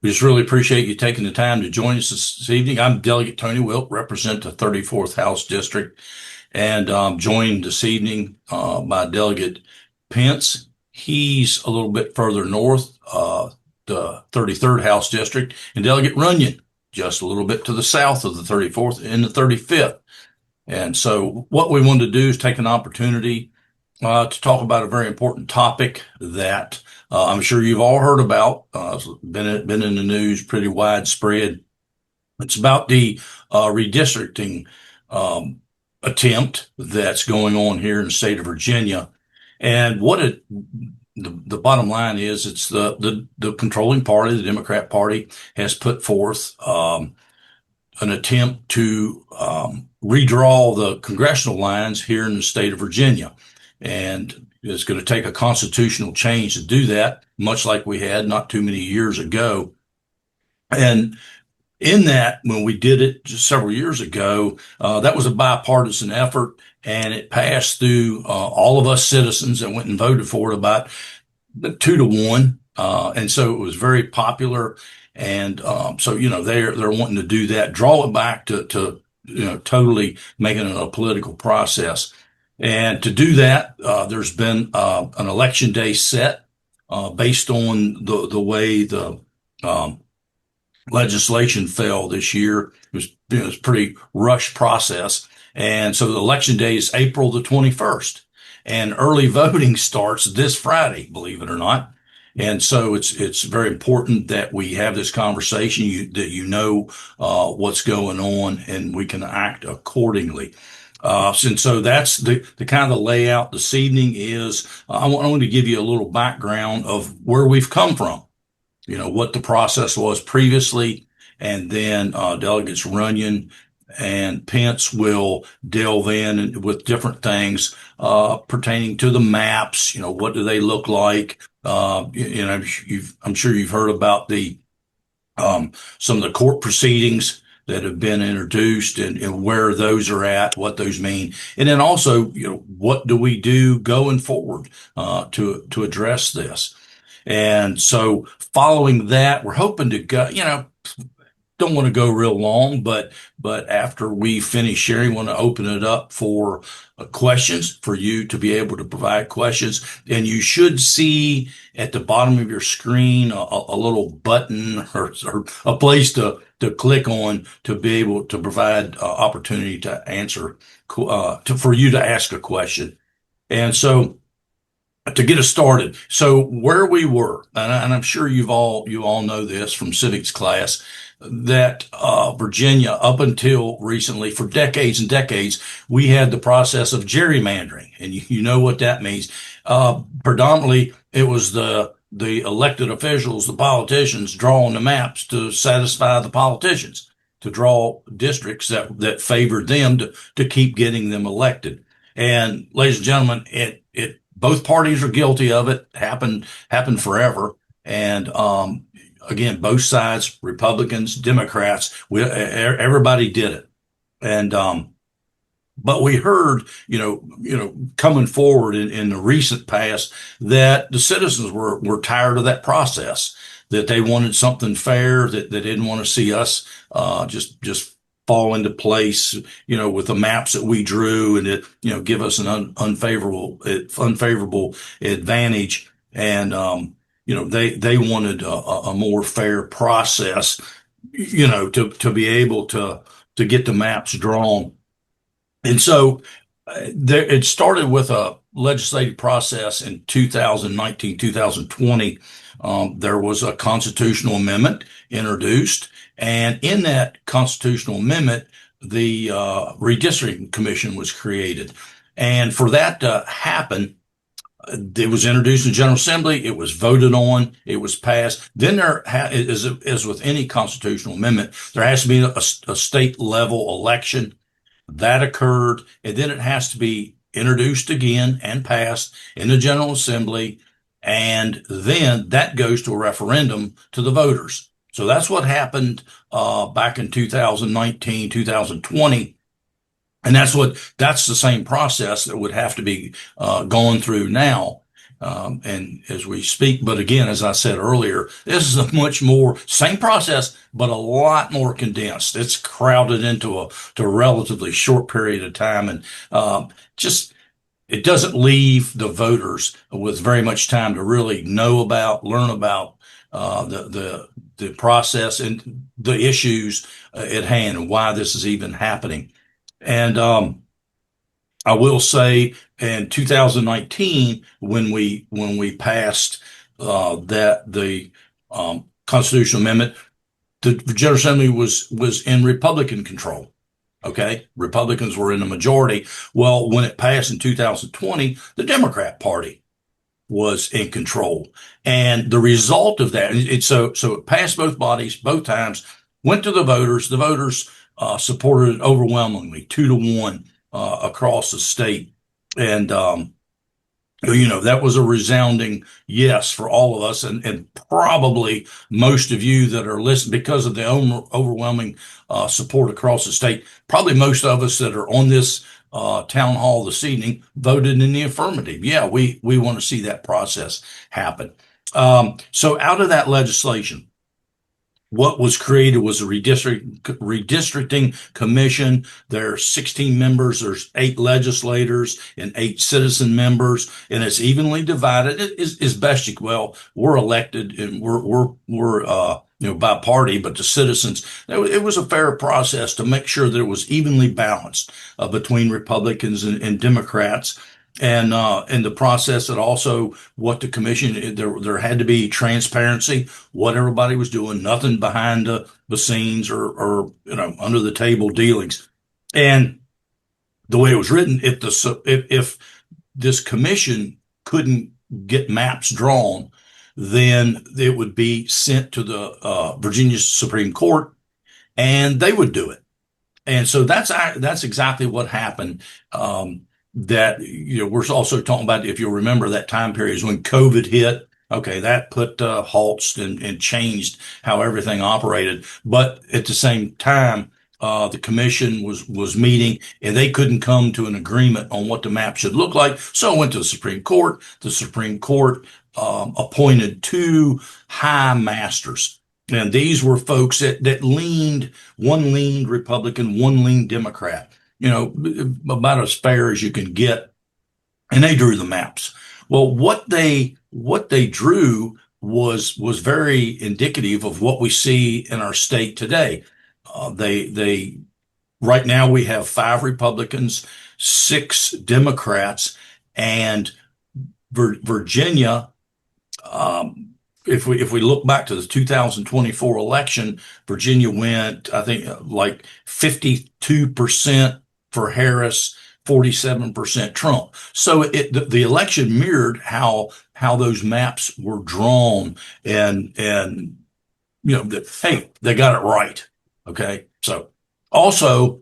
We just really appreciate you taking the time to join us this evening. I'm Delegate Tony Wilt, represent the 34th House District, and joined this evening by Delegate Pence. He's a little bit further north, the 33rd House District, and Delegate Runyon, just a little bit to the south of the 34th in the 35th. And so what we wanted to do is take an opportunity to talk about a very important topic that I'm sure you've all heard about. It's been in the news, pretty widespread. It's about the redistricting attempt that's going on here in the state of Virginia. And the bottom line is, it's the controlling party, the Democrat Party, has put forth an attempt to redraw the congressional lines here in the state of Virginia. And it's going to take a constitutional change to do that, much like we had not too many years ago. And in that, when we did it just several years ago, that was a bipartisan effort, and it passed through all of us citizens that went and voted for it about 2-1. And so it was very popular. And so, they're wanting to do that, draw it back to totally making it a political process. And to do that, there's been an election day set based on the way the legislation fell this year. It was a pretty rushed process. And so the election day is April the 21st. And early voting starts this Friday, believe it or not. And so it's very important that we have this conversation, that what's going on, and we can act accordingly. And so that's the kind of layout this evening is. I want to give you a little background of where we've come from, what the process was previously, and then Delegates Runyon and Pence will delve in with different things pertaining to the maps. What do they look like? I'm sure you've heard about some of the court proceedings that have been introduced, and where those are at, what those mean. And then also, what do we do going forward to address this? And so following that, we're hoping to go, don't want to go real long, but after we finish sharing, want to open it up for questions, for you to be able to provide questions. And you should see at the bottom of your screen a little button or a place to click on to be able to provide opportunity to answer, for you to ask a question. And so to get us started, so where we were, and I'm sure you all know this from civics class, that Virginia, up until recently, for decades and decades, we had the process of gerrymandering, and you know what that means. Predominantly, it was the elected officials, the politicians, drawing the maps to satisfy the politicians, to draw districts that favored them to keep getting them elected. And ladies and gentlemen, it both parties are guilty of it. Happened forever. And again, both sides, Republicans, Democrats, everybody did it. And but we heard, coming forward in the recent past, that the citizens were tired of that process, that they wanted something fair, that they didn't want to see us just fall into place, with the maps that we drew, and it, give us an unfavorable advantage. And they wanted a more fair process, to be able to get the maps drawn. And so it started with a legislative process in 2019, 2020. There was a constitutional amendment introduced. And in that constitutional amendment, the redistricting commission was created. And for that to happen, it was introduced in General Assembly. It was voted on. It was passed. Then as with any constitutional amendment, there has to be a state level election. That occurred. And then it has to be introduced again and passed in the General Assembly. And then that goes to a referendum to the voters. So that's what happened back in 2019, 2020. And that's the same process that would have to be gone through now. and as we speak. But again, as I said earlier, this is a much more same process, but a lot more condensed. It's crowded into a relatively short period of time, and just it doesn't leave the voters with very much time to really know about, learn about the process and the issues at hand and why this is even happening. And I will say in 2019, when we passed that the constitutional amendment, the General Assembly was in Republican control. Okay, Republicans were in the majority. Well, when it passed in 2020, the Democrat Party was in control, and the result of that, so it passed both bodies both times, went to the voters. The voters supported it overwhelmingly, 2-1 across the state, and that was a resounding yes for all of us, and probably most of you that are listening, because of the overwhelming support across the state. Probably most of us that are on this town hall this evening voted in the affirmative. Yeah, we want to see that process happen. So out of that legislation, what was created was a redistricting commission. There are 16 members. There's 8 legislators and 8 citizen members, and it's evenly divided. It is best you can. Well, we're elected and we're by party, but the citizens, it was a fair process to make sure that it was evenly balanced between Republicans and Democrats. And in the process, that also what the commission, there had to be transparency, what everybody was doing, nothing behind the scenes or under the table dealings. And the way it was written, if this commission couldn't get maps drawn, then it would be sent to the Virginia Supreme Court, and they would do it. And so that's exactly what happened. That we're also talking about, if you'll remember, that time period is when COVID hit. Okay, that put halts and changed how everything operated. But at the same time, the commission was meeting, and they couldn't come to an agreement on what the map should look like. So it went to the Supreme Court. The Supreme Court appointed 2 high masters. And these were folks that one leaned Republican, one leaned Democrat, about as fair as you can get. And they drew the maps. Well, what they drew was very indicative of what we see in our state today. They right now we have 5 Republicans, 6 Democrats, and Virginia. If we look back to the 2024 election, Virginia went, I think, like 52% for Harris, 47% Trump. So the election mirrored how those maps were drawn, and hey, they got it right. Okay. So also,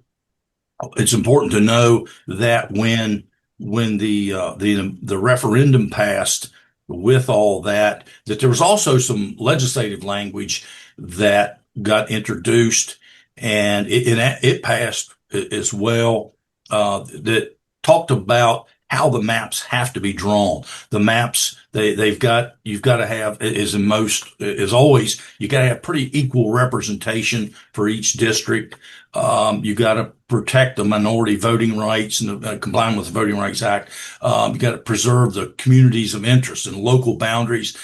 it's important to know that when the referendum passed, with all that there was also some legislative language that got introduced, and it passed as well, that talked about how the maps have to be drawn. The maps, you've got to have, as always, you got to have pretty equal representation for each district. You got to protect the minority voting rights and complying with the Voting Rights Act. You got to preserve the communities of interest and local boundaries.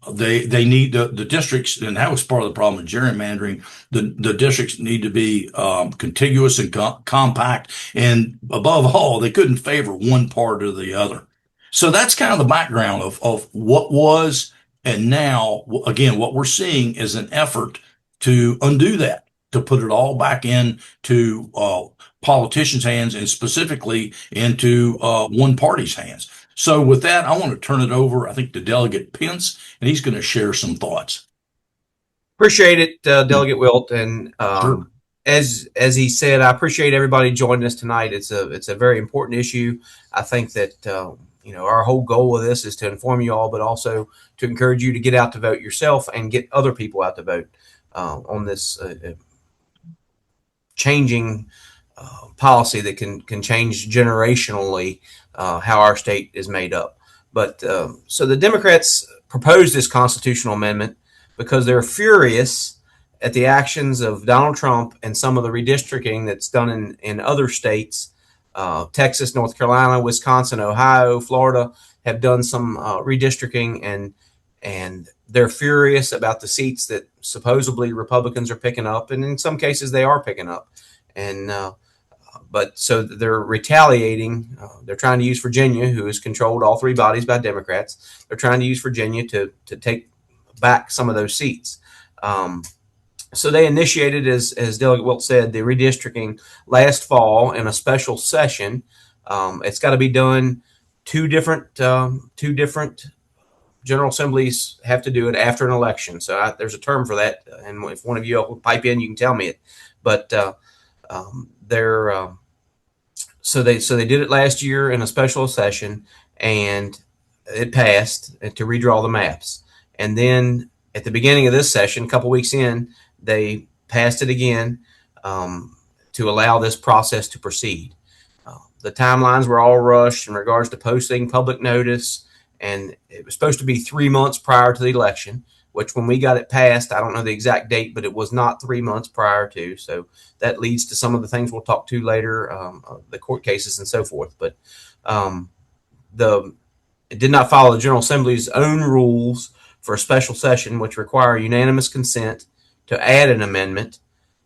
They need the districts, and that was part of the problem with gerrymandering. The districts need to be contiguous and compact, and above all, they couldn't favor one part or the other. So that's kind of the background of what was, and now again what we're seeing is an effort to undo that, to put it all back into politicians' hands, and specifically into one party's hands. So with that, I want to turn it over, I think, to Delegate Pence, and he's going to share some thoughts. Appreciate it, Delegate Wilt. And Sure. as he said, I appreciate everybody joining us tonight. It's a very important issue. I think that our whole goal of this is to inform you all, but also to encourage you to get out to vote yourself and get other people out to vote on this changing policy that can change generationally how our state is made up. But so the Democrats proposed this constitutional amendment because they're furious at the actions of Donald Trump and some of the redistricting that's done in other states. Texas, North Carolina, Wisconsin, Ohio, Florida have done some redistricting, and they're furious about the seats that supposedly Republicans are picking up, and in some cases they are picking up. And but so they're retaliating. They're trying to use Virginia, who is controlled all three bodies by Democrats. They're trying to use Virginia to take back some of those seats. So they initiated, as Delegate Wilt said, the redistricting last fall in a special session. It's got to be done. Two different General Assemblies have to do it after an election. So there's a term for that, and if one of you will pipe in, you can tell me it. But they're so they did it last year in a special session, and it passed to redraw the maps. And then at the beginning of this session, a couple weeks in, they passed it again to allow this process to proceed. The timelines were all rushed in regards to posting public notice, and it was supposed to be 3 months prior to the election, which when we got it passed, I don't know the exact date, but it was not 3 months prior to. So that leads to some of the things we'll talk to later, the court cases and so forth. But it did not follow the General Assembly's own rules for a special session, which require unanimous consent to add an amendment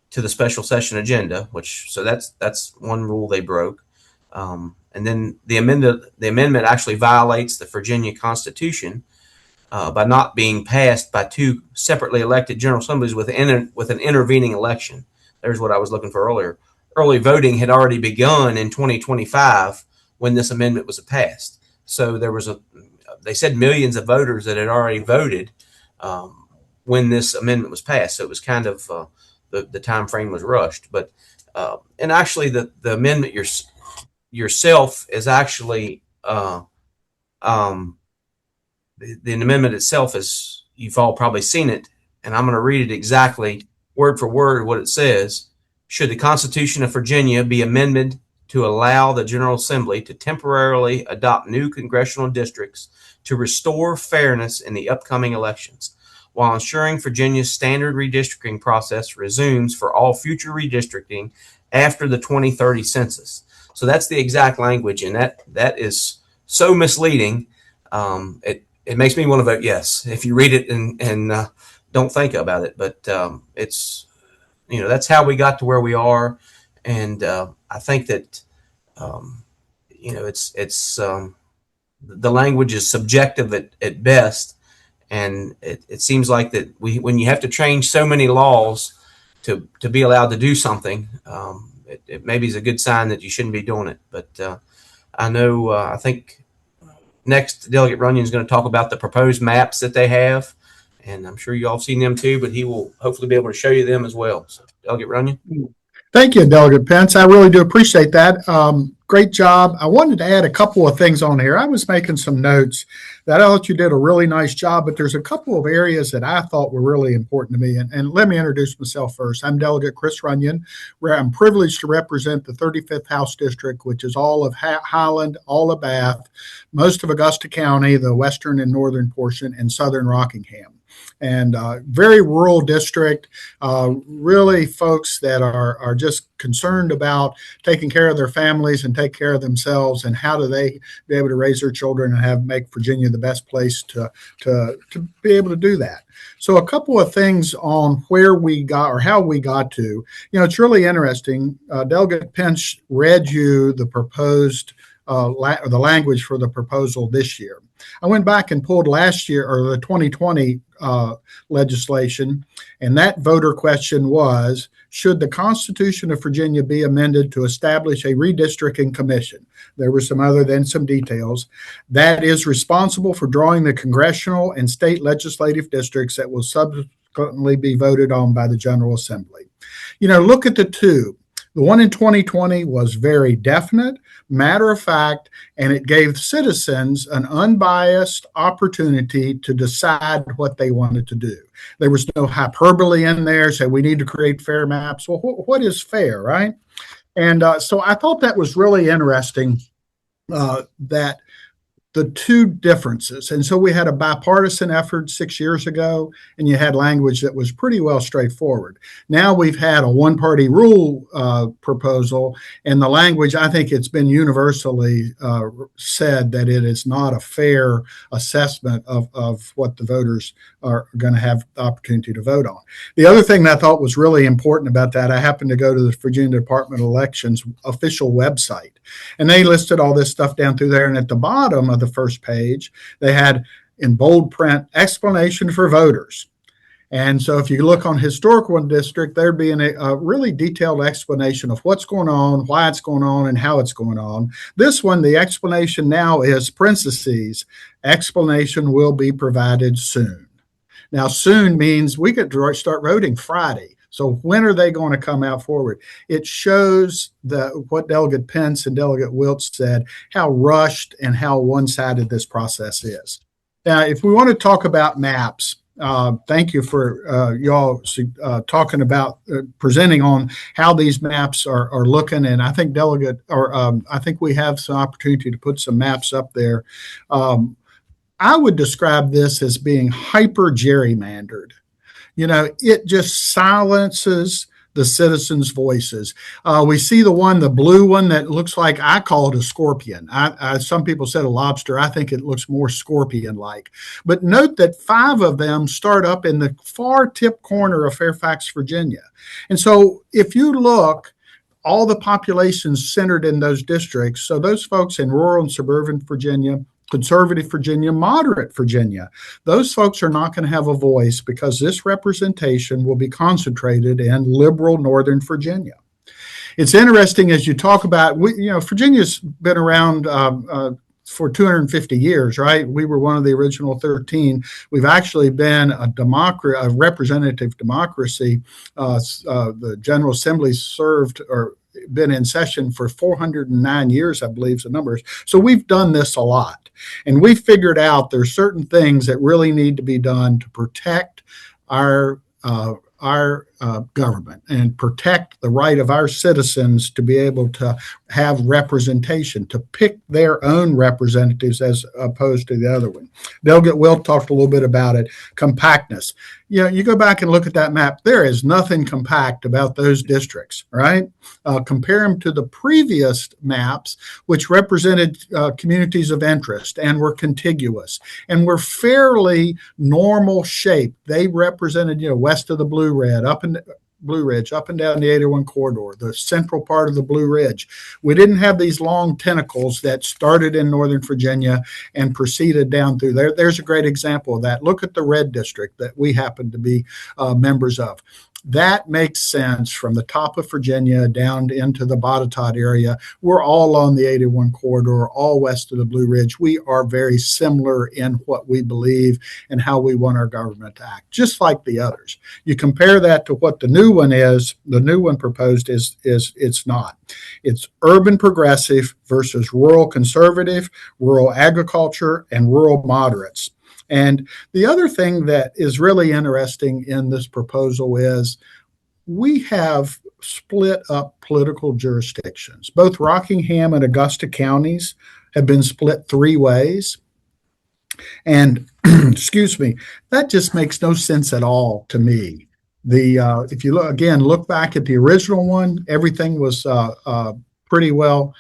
to the special session agenda. So that's one rule they broke. And then the amendment actually violates the Virginia Constitution by not being passed by two separately elected General Assemblies with an intervening election. There's what I was looking for earlier. Early voting had already begun in 2025 when this amendment was passed. So they said millions of voters that had already voted when this amendment was passed. So it was kind of the time frame was rushed. But and actually the amendment yourself is actually the amendment itself is, you've all probably seen it, and I'm going to read it exactly word for word what it says. Should the Constitution of Virginia be amended to allow the General Assembly to temporarily adopt new congressional districts to restore fairness in the upcoming elections, while ensuring Virginia's standard redistricting process resumes for all future redistricting after the 2030 census. So that's the exact language, and that is so misleading. It makes me want to vote yes if you read it and don't think about it. But it's, that's how we got to where we are, and I think that it's the language is subjective at best, and it seems like that when you have to change so many laws to be allowed to do something, it maybe is a good sign that you shouldn't be doing it. But I think next, Delegate Runyon is going to talk about the proposed maps that they have, and I'm sure you all have seen them too, but he will hopefully be able to show you them as well. So, Delegate Runyon. Thank you, Delegate Pence. I really do appreciate that. Great job. I wanted to add a couple of things on here. I was making some notes that I thought you did a really nice job, but there's a couple of areas that I thought were really important to me. And let me introduce myself first. I'm Delegate Chris Runyon, where I'm privileged to represent the 35th House District, which is all of Highland, all of Bath, most of Augusta County, the western and northern portion, and southern Rockingham. And very rural district, really folks that are just concerned about taking care of their families and take care of themselves, and how do they be able to raise their children and make Virginia the best place to be able to do that. So a couple of things on where we got or how we got to. It's really interesting. Delegate Pence read you the proposed the language for the proposal this year. I went back and pulled last year, or the 2020 legislation, and that voter question was, should the Constitution of Virginia be amended to establish a redistricting commission? There were some details. That is responsible for drawing the congressional and state legislative districts that will subsequently be voted on by the General Assembly. Look at the two. The one in 2020 was very definite, matter of fact, and it gave citizens an unbiased opportunity to decide what they wanted to do. There was no hyperbole in there, so we need to create fair maps. Well, what is fair, right? And so I thought that was really interesting, that the two differences. And so we had a bipartisan effort 6 years ago, and you had language that was pretty well straightforward. Now we've had a one-party rule proposal, and the language, I think it's been universally said that it is not a fair assessment of what the voters are going to have the opportunity to vote on. The other thing that I thought was really important about that, I happened to go to the Virginia Department of Elections official website, and they listed all this stuff down through there. And at the bottom of the first page, they had in bold print explanation for voters. And so if you look on historical district, there'd be a really detailed explanation of what's going on, why it's going on, and how it's going on. This one, the explanation now is parentheses, explanation will be provided soon. Now, soon means we could start voting Friday. So when are they going to come out forward? It shows what Delegate Pence and Delegate Wiltz said, how rushed and how one-sided this process is. Now, if we want to talk about maps, thank you for y'all talking about presenting on how these maps are looking. And I think I think we have some opportunity to put some maps up there. I would describe this as being hyper gerrymandered. It just silences the citizens' voices. We see the blue one that looks like, I call it a scorpion. Some people said a lobster. I think it looks more scorpion-like. But note that 5 of them start up in the far tip corner of Fairfax, Virginia. And so if you look, all the populations centered in those districts, so those folks in rural and suburban Virginia, conservative Virginia, moderate Virginia, those folks are not going to have a voice because this representation will be concentrated in liberal Northern Virginia. It's interesting as you talk about, Virginia's been around for 250 years, right? We were one of the original 13. We've actually been a representative democracy. The General Assembly served or been in session for 409 years, I believe the numbers. So we've done this a lot. And we figured out there's certain things that really need to be done to protect our government and protect the right of our citizens to be able to have representation, to pick their own representatives as opposed to the other one. Delegate Wilt talked a little bit about it, compactness. You go back and look at that map, there is nothing compact about those districts, right? Compare them to the previous maps, which represented communities of interest and were contiguous and were fairly normal shape. They represented, west of the Blue Ridge, up and down the 801 corridor, the central part of the Blue Ridge. We didn't have these long tentacles that started in Northern Virginia and proceeded down through there. There's a great example of that. Look at the red district that we happen to be members of. That makes sense from the top of Virginia down into the Botetourt area. We're all on the 801 corridor, all west of the Blue Ridge. We are very similar in what we believe and how we want our government to act, just like the others. You compare that to what the new one is, the new one proposed is it's not. It's urban progressive versus rural conservative, rural agriculture, and rural moderates. And the other thing that is really interesting in this proposal is we have split up political jurisdictions. Both Rockingham and Augusta counties have been split 3 ways. And excuse me, that just makes no sense at all to me. If you look back at the original one, everything was pretty well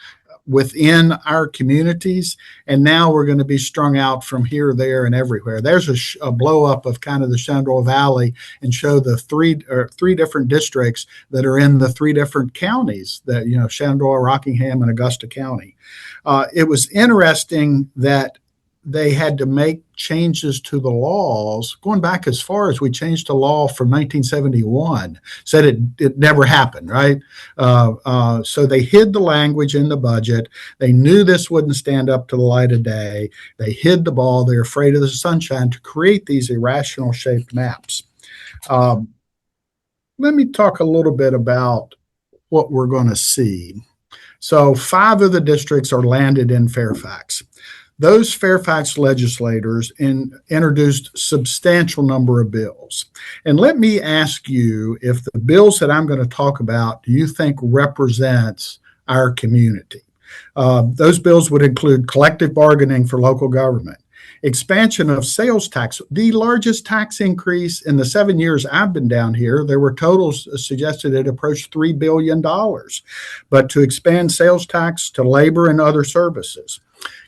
within our communities, and now we're going to be strung out from here, there, and everywhere. There's a blow up of kind of the Shenandoah Valley and show the three different districts that are in the 3 different counties that, Shenandoah, Rockingham, and Augusta County. It was interesting that they had to make changes to the laws, going back as far as we changed the law from 1971, said it never happened, right? So they hid the language in the budget. They knew this wouldn't stand up to the light of day. They hid the ball. They're afraid of the sunshine to create these irrational shaped maps. Let me talk a little bit about what we're going to see. So 5 of the districts are landed in Fairfax. Those Fairfax legislators introduced substantial number of bills. And let me ask you if the bills that I'm going to talk about, do you think represents our community? Those bills would include collective bargaining for local government, expansion of sales tax, the largest tax increase in the 7 years I've been down here. There were totals suggested it approached $3 billion, but to expand sales tax to labor and other services.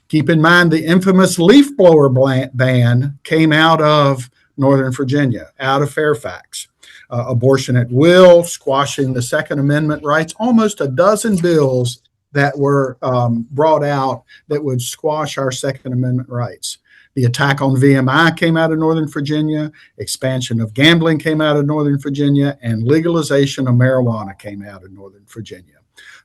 Keep in mind the infamous leaf blower ban came out of Northern Virginia, out of Fairfax. Abortion at will, squashing the Second Amendment rights, almost a dozen bills that were brought out that would squash our Second Amendment rights. The attack on VMI came out of Northern Virginia, expansion of gambling came out of Northern Virginia, and legalization of marijuana came out of Northern Virginia.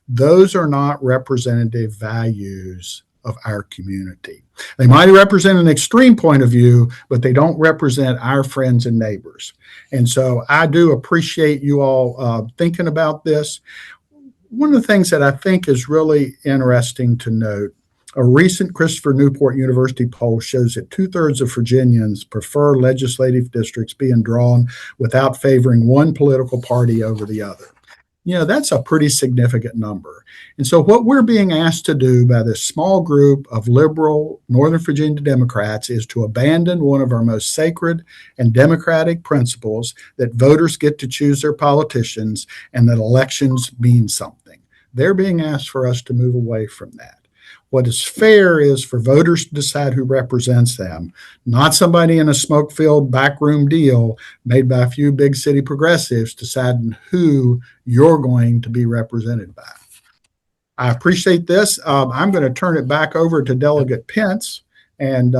Those are not representative values of our community. They might represent an extreme point of view, but they don't represent our friends and neighbors. And so I do appreciate you all thinking about this. One of the things that I think is really interesting to note, a recent Christopher Newport University poll shows that 2/3 of Virginians prefer legislative districts being drawn without favoring one political party over the other. That's a pretty significant number. And so what we're being asked to do by this small group of liberal Northern Virginia Democrats is to abandon one of our most sacred and democratic principles, that voters get to choose their politicians and that elections mean something. They're being asked for us to move away from that. What is fair is for voters to decide who represents them, not somebody in a smoke-filled backroom deal made by a few big city progressives deciding who you're going to be represented by. I appreciate this. I'm going to turn it back over to Delegate Pence, and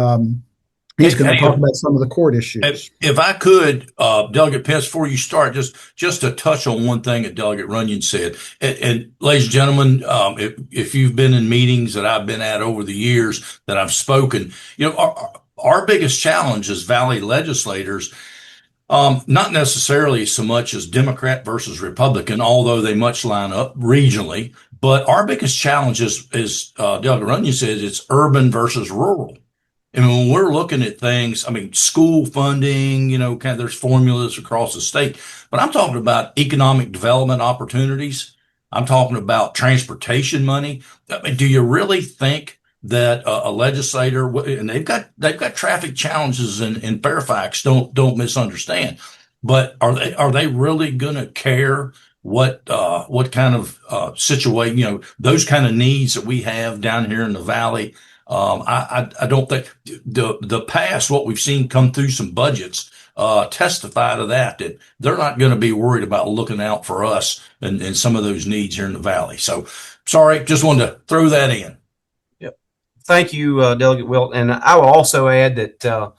he's going to talk about some of the court issues. If I could, Delegate Pence, before you start, just to touch on one thing that Delegate Runyon said. And ladies and gentlemen, if you've been in meetings that I've been at over the years that I've spoken, our biggest challenge as Valley legislators, not necessarily so much as Democrat versus Republican, although they much line up regionally, but our biggest challenge is, as Delegate Runyon says, it's urban versus rural. And when we're looking at things, school funding, there's formulas across the state, but I'm talking about economic development opportunities. I'm talking about transportation money. Do you really think that a legislator, and they've got traffic challenges in Fairfax, don't misunderstand, but are they really going to care what kind of situation, those kind of needs that we have down here in the Valley? I don't think the past, what we've seen come through some budgets, testify to that they're not going to be worried about looking out for us and some of those needs here in the Valley. So sorry, just wanted to throw that in. Yep. Thank you, Delegate Wilt. And I will also add that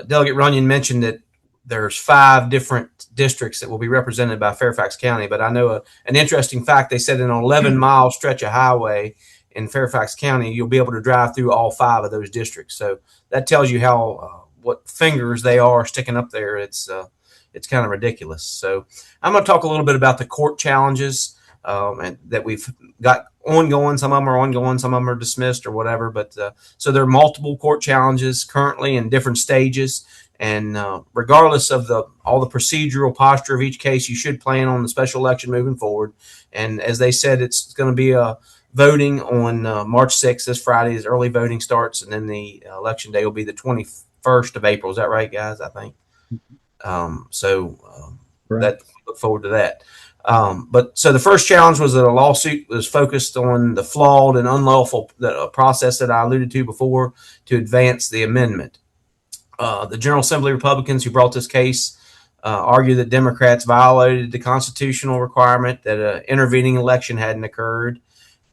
Delegate Runyon mentioned that there's 5 different districts that will be represented by Fairfax County. But I know an interesting fact. They said an 11-mile stretch of highway in Fairfax County, you'll be able to drive through all 5 of those districts. So that tells you how what fingers they are sticking up there. It's kind of ridiculous. So I'm going to talk a little bit about the court challenges and that we've got ongoing. Some of them are ongoing, some of them are dismissed or whatever. But so there are multiple court challenges currently in different stages. And regardless of all the procedural posture of each case, you should plan on the special election moving forward. And as they said, it's going to be voting on March 6th, this Friday, as early voting starts. And then the election day will be the 21st of April. Is that right, guys? I think. That look forward to that. But so the first challenge was that a lawsuit was focused on the flawed and unlawful process that I alluded to before to advance the amendment. The General Assembly Republicans who brought this case argue that Democrats violated the constitutional requirement that an intervening election hadn't occurred,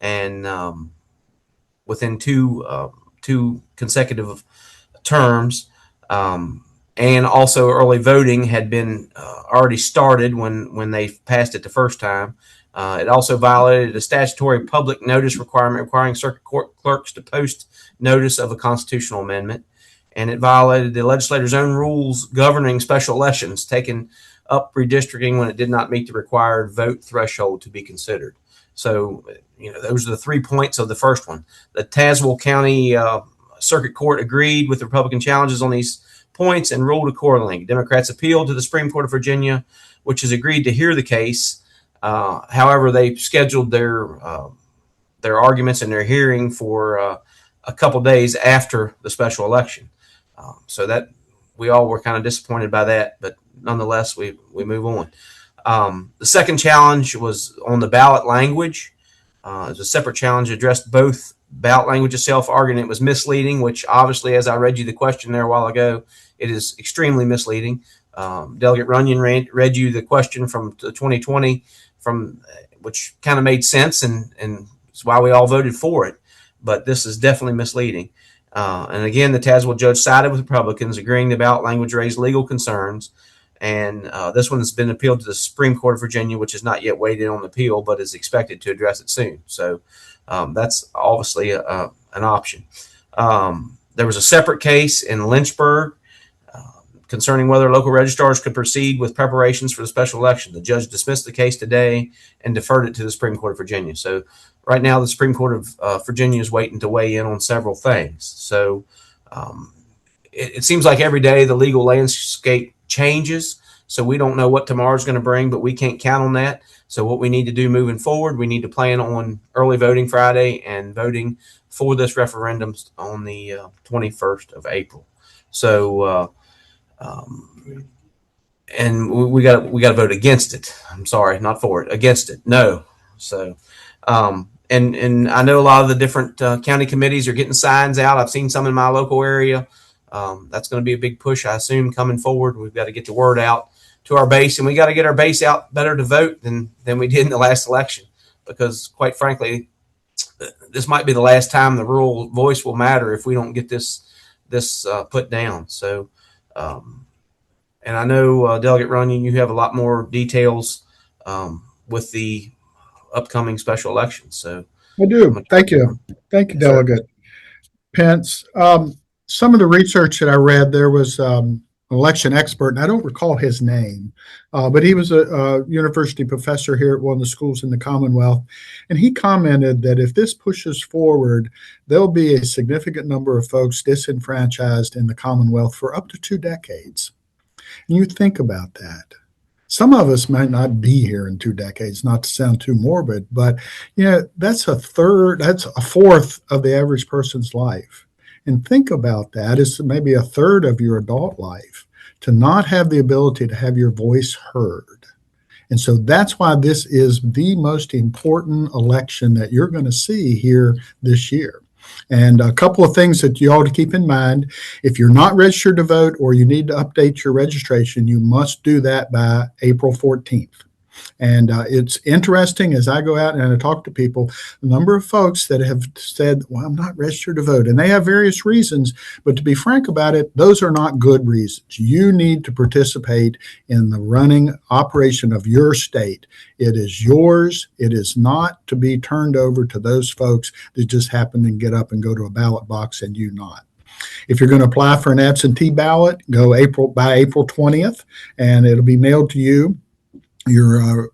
and within two consecutive terms, and also early voting had been already started when they passed it the first time. It also violated a statutory public notice requirement requiring circuit court clerks to post notice of a constitutional amendment. And it violated the legislator's own rules governing special elections, taking up redistricting when it did not meet the required vote threshold to be considered. So, those are the 3 points of the first one. The Tazewell County Circuit Court agreed with the Republican challenges on these points and ruled accordingly. Democrats appealed to the Supreme Court of Virginia, which has agreed to hear the case. However, they scheduled their their arguments and their hearing for a couple days after the special election. So that we all were kind of disappointed by that, but nonetheless, we move on. The second challenge was on the ballot language. It was a separate challenge, addressed both ballot language itself, arguing it was misleading, which obviously, as I read you the question there a while ago, it is extremely misleading. Delegate Runyon read you the question from 2020, which kind of made sense, and it's why we all voted for it. But this is definitely misleading. And again, the Tazewell judge sided with Republicans, agreeing the ballot language raised legal concerns. And this one has been appealed to the Supreme Court of Virginia, which is not yet weighted on appeal, but is expected to address it soon. So that's obviously an option. There was a separate case in Lynchburg concerning whether local registrars could proceed with preparations for the special election. The judge dismissed the case today and deferred it to the Supreme Court of Virginia. So right now, the Supreme Court of Virginia is waiting to weigh in on several things. So it seems like every day the legal landscape changes. So we don't know what tomorrow's going to bring, but we can't count on that. So what we need to do moving forward, we need to plan on early voting Friday and voting for this referendum on the 21st of April. So, and we got to vote against it. I'm sorry, not for it, against it. No. So, and I know a lot of the different county committees are getting signs out. I've seen some in my local area. That's going to be a big push, I assume, coming forward. We've got to get the word out to our base, and we got to get our base out better to vote than we did in the last election, because quite frankly, this might be the last time the rural voice will matter if we don't get this put down. So, and I know Delegate Runyon, you have a lot more details with the upcoming special election. So I do. Thank you. Thank you, Delegate Pence. Some of the research that I read, there was an election expert, and I don't recall his name, but he was a university professor here at one of the schools in the Commonwealth, and he commented that if this pushes forward, there'll be a significant number of folks disenfranchised in the Commonwealth for up to 2 decades. And you think about that. Some of us might not be here in 2 decades, not to sound too morbid, but that's a fourth of the average person's life. And think about that as maybe a third of your adult life, to not have the ability to have your voice heard. And so that's why this is the most important election that you're going to see here this year. And a couple of things that you ought to keep in mind: if you're not registered to vote or you need to update your registration, you must do that by April 14th. And it's interesting, as I go out and I talk to people, the number of folks that have said, well, I'm not registered to vote. And they have various reasons. But to be frank about it, those are not good reasons. You need to participate in the running operation of your state. It is yours. It is not to be turned over to those folks that just happen to get up and go to a ballot box and you not. If you're going to apply for an absentee ballot, go by April 20th, and it'll be mailed to you. Your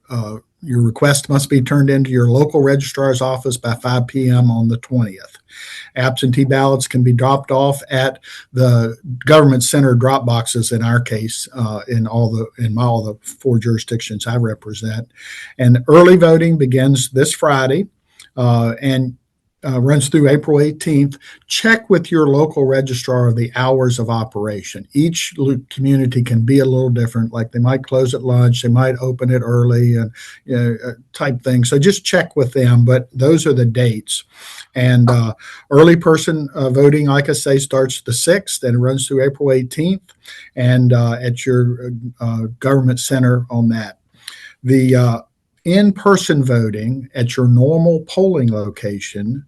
request must be turned into your local registrar's office by 5 p.m. on the 20th. Absentee ballots can be dropped off at the government center drop boxes, in our case, in all the 4 jurisdictions I represent. And early voting begins this Friday and runs through April 18th. Check with your local registrar of the hours of operation. Each community can be a little different. Like they might close at lunch, they might open it early, and type thing. So just check with them. But those are the dates. And early person voting, like I say, starts the 6th and runs through April 18th, and at your government center on that. The in-person voting at your normal polling location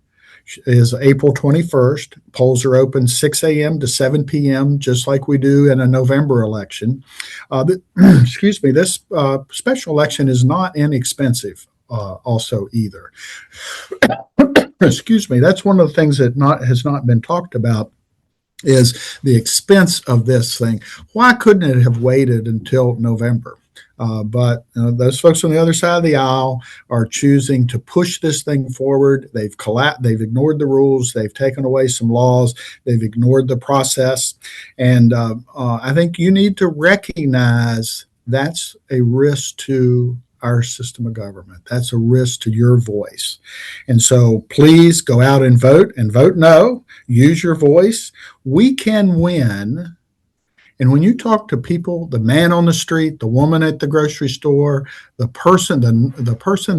is April 21st. Polls are open 6 a.m. to 7 p.m., just like we do in a November election. This special election is not inexpensive also either. That's one of the things that has not been talked about, is the expense of this thing. Why couldn't it have waited until November? But those folks on the other side of the aisle are choosing to push this thing forward. They've ignored the rules. They've taken away some laws. They've ignored the process. And I think you need to recognize that's a risk to our system of government. That's a risk to your voice. And so please go out and vote no. Use your voice. We can win. And when you talk to people, the man on the street, the woman at the grocery store, the person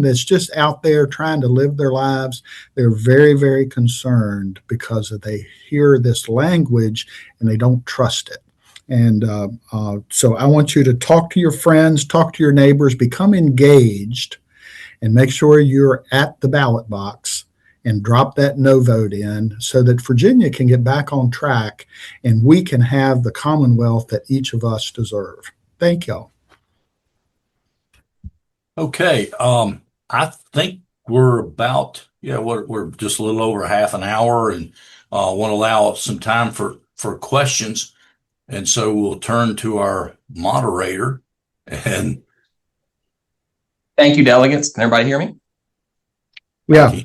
that's just out there trying to live their lives, they're very, very concerned because they hear this language and they don't trust it. And so I want you to talk to your friends, talk to your neighbors, become engaged, and make sure you're at the ballot box and drop that no vote in so that Virginia can get back on track and we can have the Commonwealth that each of us deserve. Thank y'all. Okay. I think we're about, we're just a little over half an hour, and want to allow some time for questions. And so we'll turn to our moderator. And thank you, delegates. Can everybody hear me? Yeah.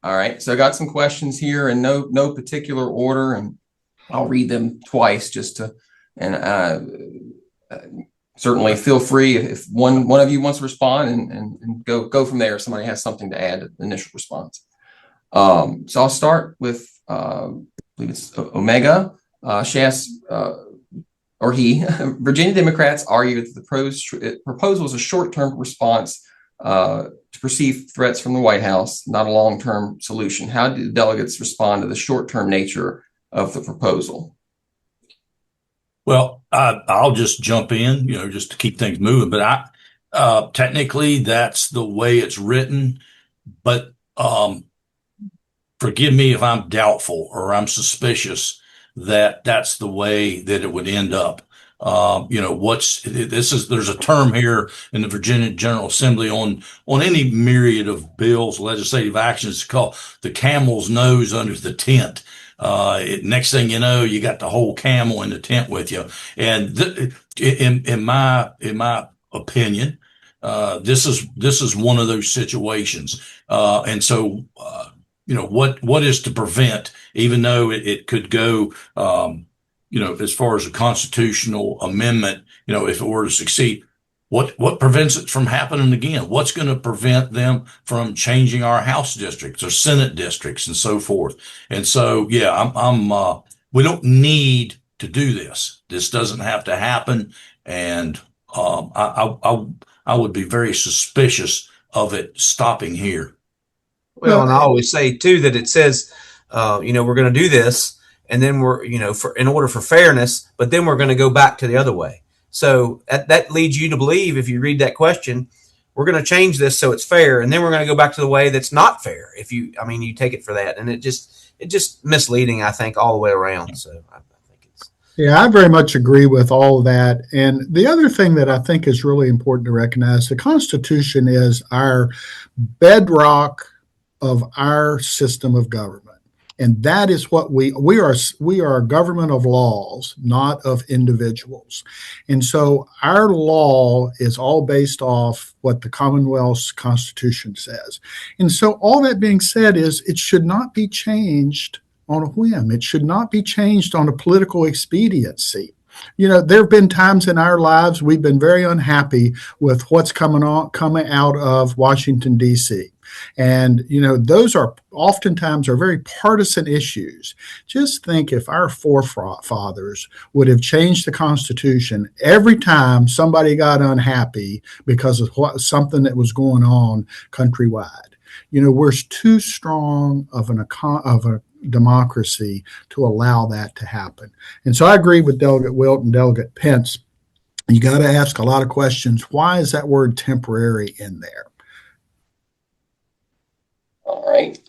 All right. So I got some questions here in no particular order, and I'll read them twice just to, and certainly feel free if one of you wants to respond and go from there. If somebody has something to add to the initial response. So I'll start with, I believe it's Omega. She asks, Virginia Democrats argue that the proposal is a short-term response to perceived threats from the White House, not a long-term solution. How do the delegates respond to the short-term nature of the proposal? well, I'll just jump in, just to keep things moving. But technically that's the way it's written. But forgive me if I'm doubtful or I'm suspicious that that's the way that it would end up. There's a term here in the Virginia General Assembly on any myriad of bills, legislative actions, called the camel's nose under the tent. Next thing you know, you got the whole camel in the tent with you. And in my opinion, this is one of those situations. And so, what is to prevent, even though it could go, as far as a constitutional amendment, if it were to succeed, what prevents it from happening again? What's going to prevent them from changing our House districts or Senate districts and so forth? And so, we don't need to do this. This doesn't have to happen. And, I would be very suspicious of it stopping here. Well, and I always say too that it says, we're going to do this, and then we're, in order for fairness, but then we're going to go back to the other way. So that leads you to believe, if you read that question, we're going to change this so it's fair, and then we're going to go back to the way that's not fair. If you take it for that, and it just misleading, I think, all the way around. So I think it's. Yeah, I very much agree with all of that. And the other thing that I think is really important to recognize, the Constitution is our bedrock of our system of government. And that is what we are a government of laws, not of individuals. And so our law is all based off what the Commonwealth's Constitution says. And so all that being said is it should not be changed on a whim. It should not be changed on a political expediency. There have been times in our lives we've been very unhappy with what's coming out of Washington, D.C. And, those are oftentimes are very partisan issues. Just think if our forefathers would have changed the Constitution every time somebody got unhappy because of something that was going on countrywide. We're too strong of a democracy to allow that to happen. And so I agree with Delegate Wilt and Delegate Pence. You got to ask a lot of questions. Why is that word temporary in there? All right.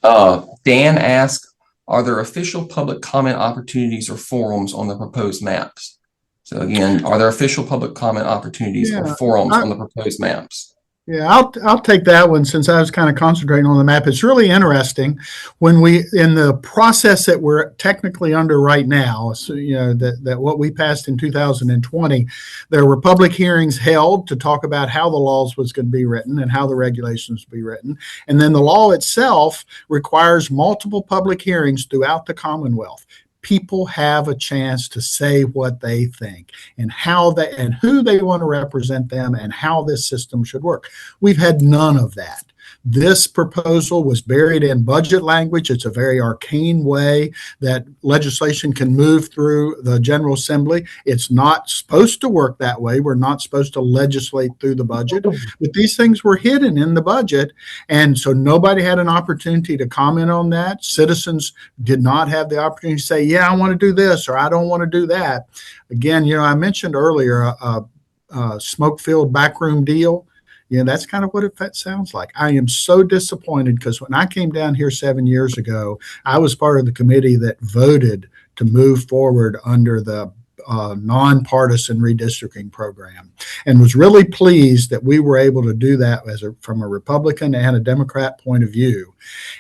Dan asked, are there official public comment opportunities or forums on the proposed maps? So again, are there official public comment opportunities or forums on the proposed maps? Yeah, I'll take that one since I was kind of concentrating on the map. It's really interesting when in the process that we're technically under right now, so, that what we passed in 2020, there were public hearings held to talk about how the laws was going to be written and how the regulations would be written. And then the law itself requires multiple public hearings throughout the Commonwealth. people have a chance to say what they think and how they and who they want to represent them and how this system should work. We've had none of that. This proposal was buried in budget language. It's a very arcane way that legislation can move through the General Assembly. It's not supposed to work that way. We're not supposed to legislate through the budget, but these things were hidden in the budget. And so nobody had an opportunity to comment on that. Citizens did not have the opportunity to say, yeah, I want to do this or I don't want to do that. Again, I mentioned earlier a smoke-filled backroom deal. That's kind of what it sounds like. I am so disappointed because when I came down here 7 years ago, I was part of the committee that voted to move forward under the nonpartisan redistricting program and was really pleased that we were able to do that from a Republican and a Democrat point of view.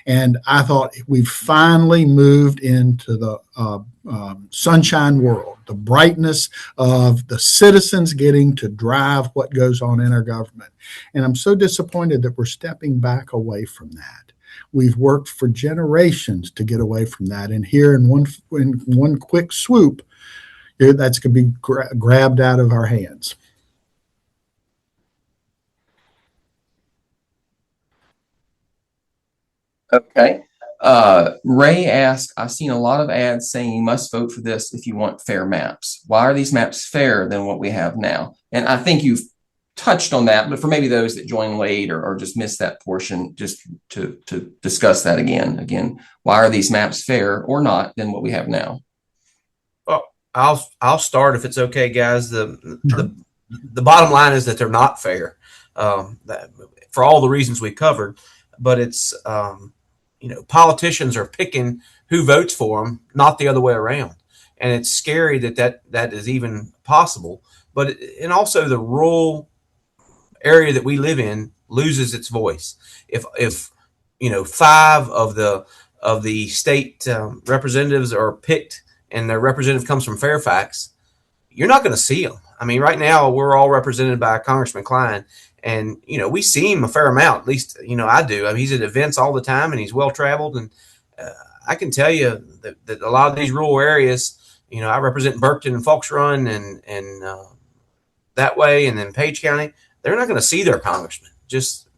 And I thought we've finally moved into the sunshine world, the brightness of the citizens getting to drive what goes on in our government. And I'm so disappointed that we're stepping back away from that. We've worked for generations to get away from that. And here in one quick swoop, that's going to be grabbed out of our hands. Okay. Ray asked, I've seen a lot of ads saying you must vote for this if you want fair maps. Why are these maps fairer than what we have now? And I think you've touched on that, but for maybe those that join late or just missed that portion, just to discuss that again, why are these maps fair or not than what we have now? Well, I'll start if it's okay, guys. The bottom line is that they're not fair, for all the reasons we covered. But it's politicians are picking who votes for them, not the other way around, and it's scary that is even possible. But and also the rural area that we live in loses its voice if 5 of the state representatives are picked and their representative comes from Fairfax. You're not going to see them. I mean, right now we're all represented by Congressman Klein, and we see him a fair amount. At least I do. I mean, he's at events all the time, and he's well traveled. And I can tell you that a lot of these rural areas, I represent Burkton and Fox Run and that way, and then Page County. They're not going to see their congressman. Just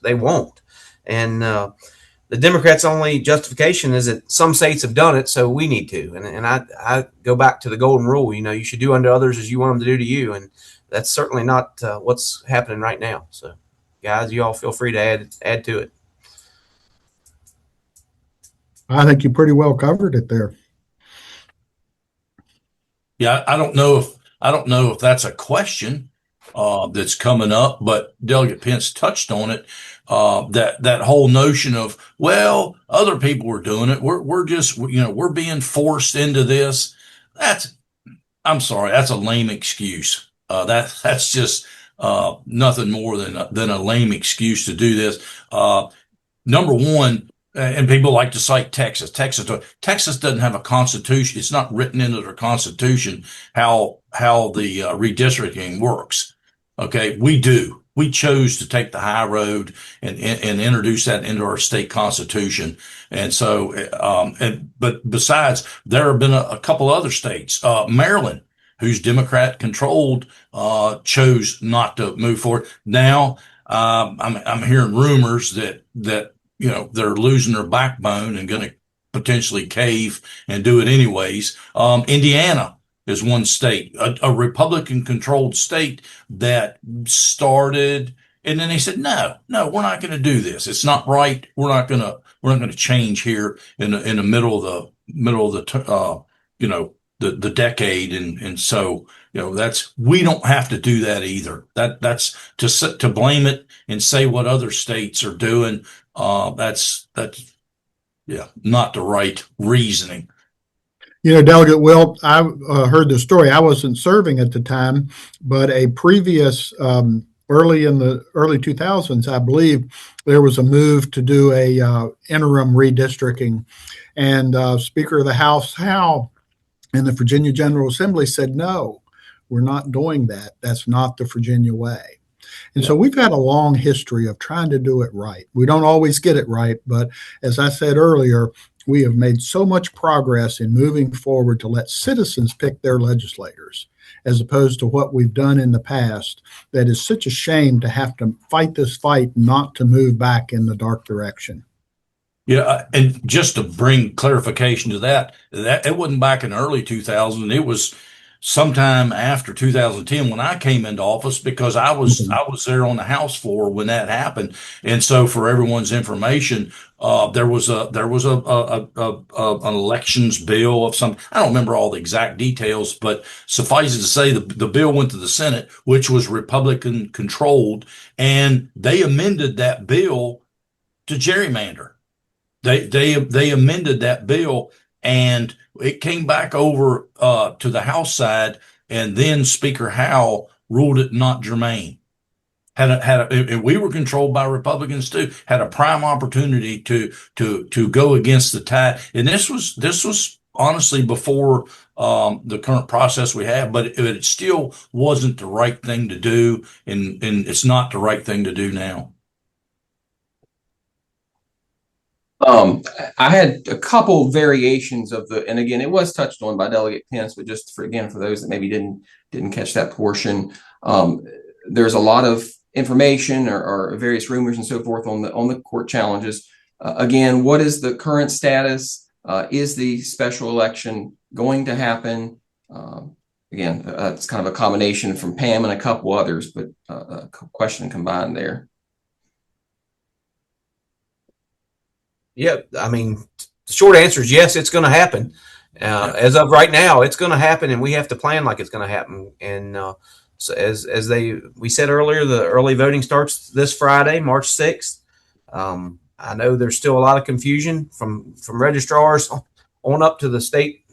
they won't. And the Democrats' only justification is that some states have done it, so we need to. And I go back to the golden rule. You should do unto others as you want them to do to you. And that's certainly not what's happening right now. So, guys, you all feel free to add to it. I think you pretty well covered it there. Yeah, I don't know if that's a question that's coming up, but Delegate Pence touched on it. That whole notion of, well, other people are doing it. We're just we're being forced into this. I'm sorry, that's a lame excuse. That's just nothing more than a lame excuse to do this. Number one, and people like to cite Texas. Texas doesn't have a constitution. It's not written into their constitution how the redistricting works. Okay, we do. We chose to take the high road and introduce that into our state constitution. And so, but besides, there have been a couple other states, Maryland, who's Democrat controlled, chose not to move forward. Now, I'm hearing rumors that they're losing their backbone and going to potentially cave and do it anyways. Indiana is one state, a Republican controlled state that started, and then they said, no, we're not going to do this. It's not right. We're not going to change here in the middle of the decade. And so, we don't have to do that either. That's to blame it and say what other states are doing. That's not the right reasoning. Delegate Wilt, I heard the story. I wasn't serving at the time, but a previous early in the early 2000s, I believe there was a move to do a interim redistricting, and Speaker of the House Howe and the Virginia General Assembly said, no, we're not doing that. That's not the Virginia way. And so we've had a long history of trying to do it right. We don't always get it right, but as I said earlier, we have made so much progress in moving forward to let citizens pick their legislators, as opposed to what we've done in the past. That is such a shame to have to fight this fight not to move back in the dark direction. Yeah, and just to bring clarification to that it wasn't back in the early 2000s. It was sometime after 2010 when I came into office, because I was there on the House floor when that happened. And so, for everyone's information, there was an elections bill of some, I don't remember all the exact details, but suffice it to say the bill went to the Senate, which was Republican controlled, and they amended that bill to gerrymander. They amended that bill, and it came back over to the House side, and then Speaker Howe ruled it not germane. And we were controlled by Republicans too. Had a prime opportunity to go against the tide, and this was honestly before the current process we have, but it still wasn't the right thing to do, and it's not the right thing to do now. I had a couple variations of and again, it was touched on by Delegate Pence, but just for those that maybe didn't catch that portion, there's a lot of information or various rumors and so forth on the court challenges. Again, what is the current status? Is the special election going to happen? Again, it's kind of a combination from Pam and a couple others, but a question combined there. Yeah, I mean, the short answer is yes, it's going to happen. As of right now, it's going to happen, and we have to plan like it's going to happen. And so we said earlier, the early voting starts this Friday, March 6th. I know there's still a lot of confusion from registrars on up to the state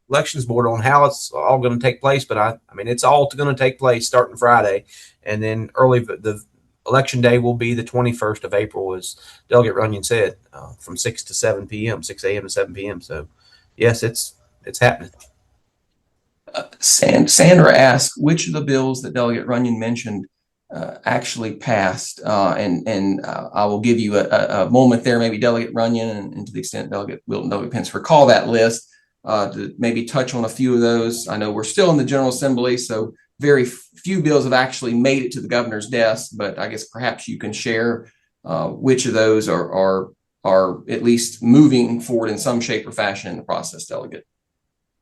elections board on how it's all going to take place, but I mean, it's all going to take place starting Friday, and then the election day will be the 21st of April, as Delegate Runyon said, from 6 to 7 p.m., 6 a.m. to 7 p.m. So, yes, it's happening. Sandra asked which of the bills that Delegate Runyon mentioned actually passed, and I will give you a moment there, maybe Delegate Runyon, and to the extent Delegate Wilton, Delegate Pence recall that list, to maybe touch on a few of those. I know we're still in the General Assembly, so very few bills have actually made it to the governor's desk, but I guess perhaps you can share which of those are at least moving forward in some shape or fashion in the process, Delegate.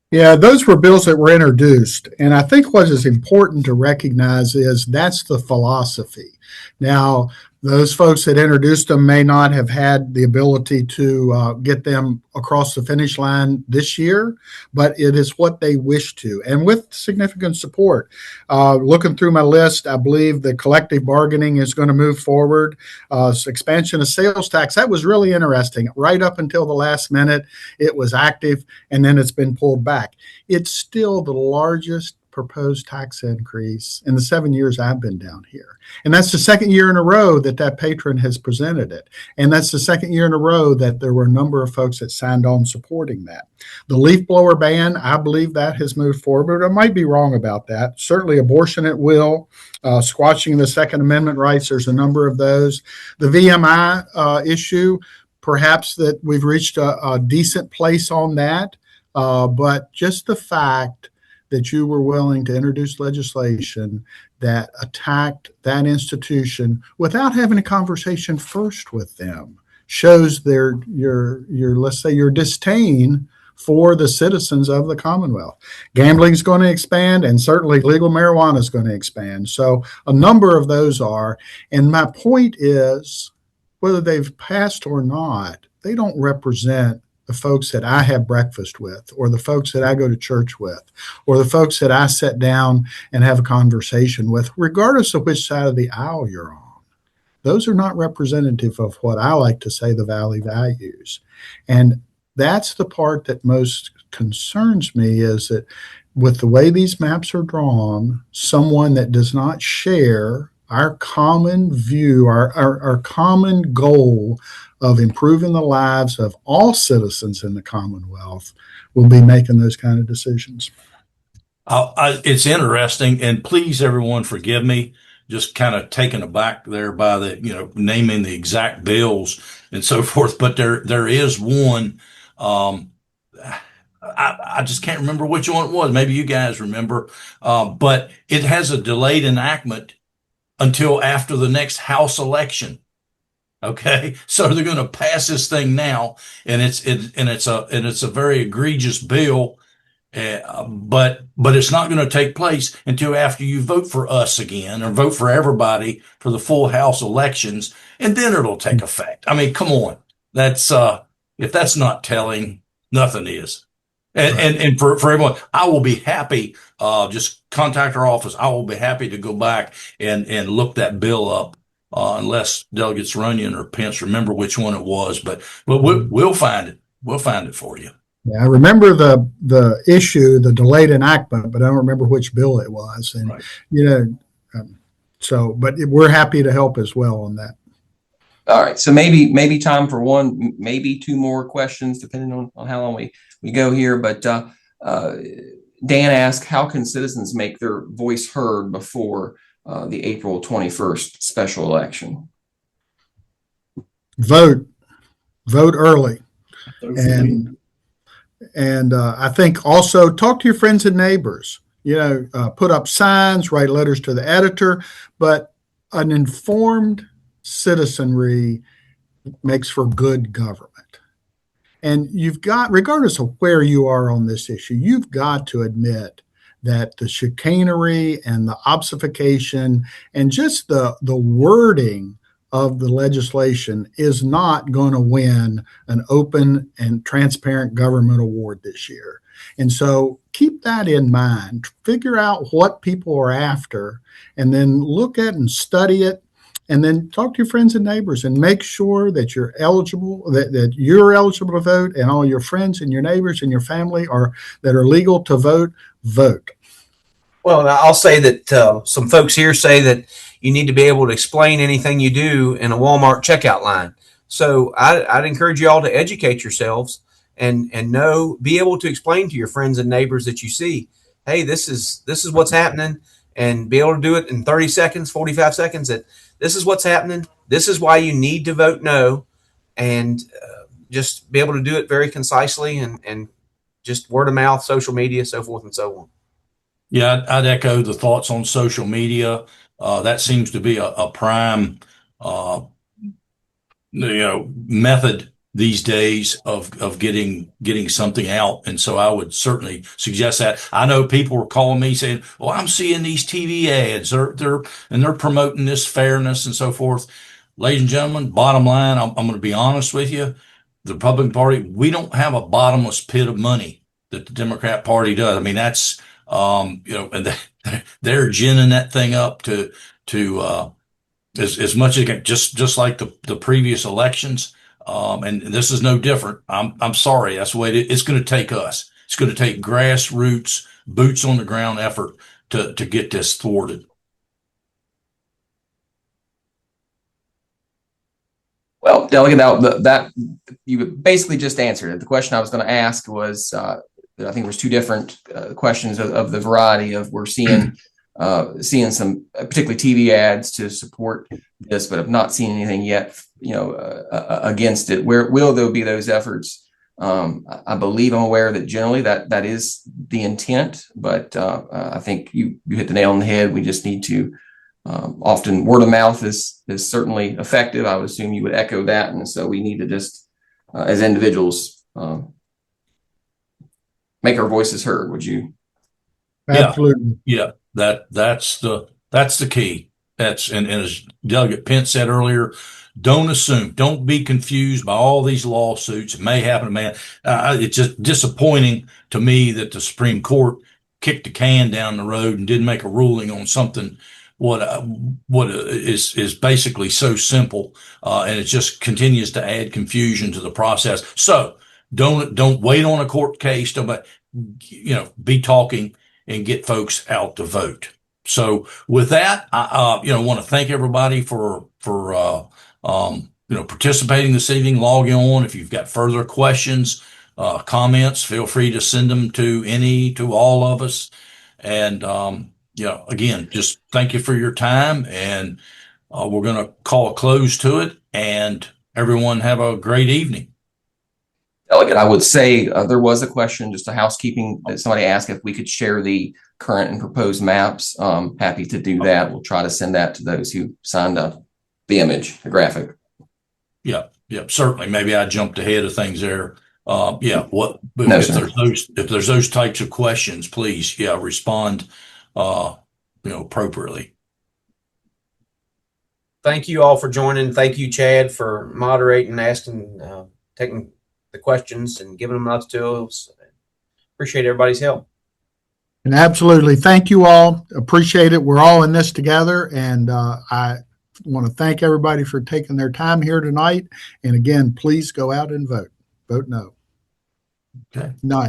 Yeah, those were bills that were introduced. And I think what is important to recognize is that's the philosophy. Now, those folks that introduced them may not have had the ability to get them across the finish line this year, but it is what they wish to, and with significant support. Looking through my list, I believe the collective bargaining is going to move forward. Expansion of sales tax, that was really interesting. Right up until the last minute, it was active, and then it's been pulled back. It's still the largest proposed tax increase in the 7 years I've been down here. And that's the second year in a row that patron has presented it. And that's the second year in a row that there were a number of folks that signed on supporting that. The leaf blower ban, I believe that has moved forward, but I might be wrong about that. Certainly abortion at will, squashing the Second Amendment rights, there's a number of those. The VMI issue, perhaps that we've reached a decent place on that, but just the fact that you were willing to introduce legislation that attacked that institution without having a conversation first with them shows your let's say your disdain for the citizens of the Commonwealth. Gambling is going to expand, and certainly legal marijuana is going to expand. So a number of those are. And my point is, whether they've passed or not, they don't represent the folks that I have breakfast with, or the folks that I go to church with, or the folks that I sit down and have a conversation with, regardless of which side of the aisle you're on. Those are not representative of what I like to say the Valley values. And that's the part that most concerns me, is that with the way these maps are drawn, someone that does not share our common view, our common goal of improving the lives of all citizens in the Commonwealth will be making those kind of decisions. It's interesting, and please, everyone, forgive me, just kind of taken aback there by the, naming the exact bills and so forth. But there is one I just can't remember which one it was. Maybe you guys remember, but it has a delayed enactment until after the next House election. Okay, so they're going to pass this thing now, and it's a very egregious bill, but it's not going to take place until after you vote for us again or vote for everybody for the full House elections, and then it'll take effect. I mean, come on, that's if that's not telling, nothing is. And for everyone, I will be happy. Just contact our office. I will be happy to go back and look that bill up. Unless Delegates Runyon or Pence remember which one it was, but we'll find it. We'll find it for you. Yeah, I remember the issue, the delayed enactment, but I don't remember which bill it was. And Right. you know, but we're happy to help as well on that. All right, so maybe time for one, maybe two more questions, depending on how long we go here. But Dan asked, how can citizens make their voice heard before the April 21st special election? Vote early, and I think also talk to your friends and neighbors. Put up signs, write letters to the editor, but an informed citizenry makes for good government. And you've got, regardless of where you are on this issue, you've got to admit that the chicanery and the obfuscation and just the wording of the legislation is not going to win an open and transparent government award this year. And so keep that in mind. Figure out what people are after, and then look at and study it. And then talk to your friends and neighbors and make sure that you're eligible, that you're eligible to vote, and all your friends and your neighbors and your family that are legal to vote. Well, I'll say that some folks here say that you need to be able to explain anything you do in a Walmart checkout line. So I'd encourage you all to educate yourselves and be able to explain to your friends and neighbors that you see, hey, this is what's happening, and be able to do it in 30 seconds, 45 seconds, that this is what's happening. This is why you need to vote no, and just be able to do it very concisely and just word of mouth, social media, so forth and so on. Yeah, I'd echo the thoughts on social media. That seems to be a prime, method these days of getting something out. And so I would certainly suggest that. I know people were calling me saying, "Well, I'm seeing these TV ads. They're promoting this fairness and so forth." Ladies and gentlemen, bottom line, I'm going to be honest with you. The Republican Party, we don't have a bottomless pit of money that the Democrat Party does. I mean, that's and they're ginning that thing up to as much as it can, just like the previous elections. And this is no different. I'm sorry. That's the way it's going to take us. It's going to take grassroots, boots on the ground effort to get this thwarted. Well, Delegate, that you basically just answered it. The question I was going to ask was, I think there was two different questions of the variety of we're seeing some particularly TV ads to support this, but have not seen anything yet, against it. Where will there be those efforts? I believe I'm aware that generally that is the intent, but I think you hit the nail on the head. We just need to often word of mouth is certainly effective. I would assume you would echo that, and so we need to just as individuals make our voices heard. Would you? Absolutely. Yeah. That's the key. And as Delegate Pence said earlier, don't assume, don't be confused by all these lawsuits. It may happen, man. It's just disappointing to me that the Supreme Court kicked the can down the road and didn't make a ruling on something what is basically so simple, and it just continues to add confusion to the process. So don't wait on a court case. Don't, be talking and get folks out to vote. So with that, I want to thank everybody for participating this evening, logging on. If you've got further questions, comments, feel free to send them to all of us. And, again, just thank you for your time, and we're going to call a close to it, and everyone have a great evening. Delegate, I would say there was a question, just a housekeeping, that somebody asked if we could share the current and proposed maps. Happy to do that. We'll try to send that to those who signed up. The image, the graphic. Yeah, certainly. Maybe I jumped ahead of things there. What No, if sir. there's those types of questions, please, respond, appropriately. Thank you all for joining. Thank you, Chad, for moderating, asking, taking the questions and giving them up to us. Appreciate everybody's help. And absolutely. Thank you all. Appreciate it. We're all in this together. And I want to thank everybody for taking their time here tonight. And again, please go out and vote. Vote no. Okay. Night.